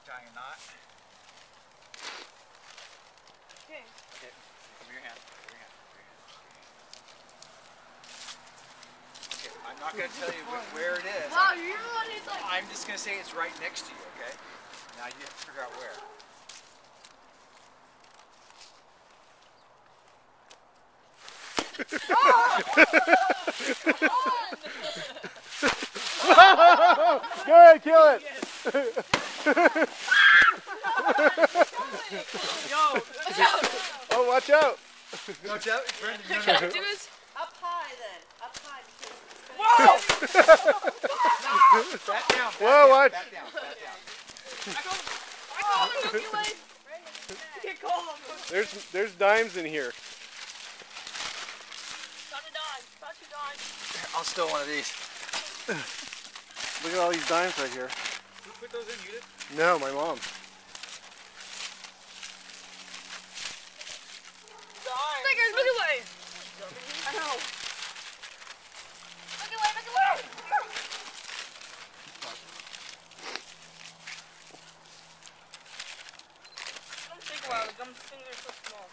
Tying a knot. Okay. Okay. Come your hand. Okay. I'm not going to tell you where it is. Wow, you're the one who's like. I'm just going to say it's right next to you, okay? Now you have to figure out where. Go ahead, kill it. Yo, Oh, watch out. Watch out. do is Up high then. Up high because it's whoa. Back down. Whoa, watch. Back down. Back down. I call him Milky Way. You call him. There's dimes in here. About to die. About to die. I'll steal one of these. Look at all these dimes right here. Who put those in? You did? No, my mom. Stickers, Milky Way. I know. Milky Way, Milky Way. Don't take a while. The gum fingers are so small.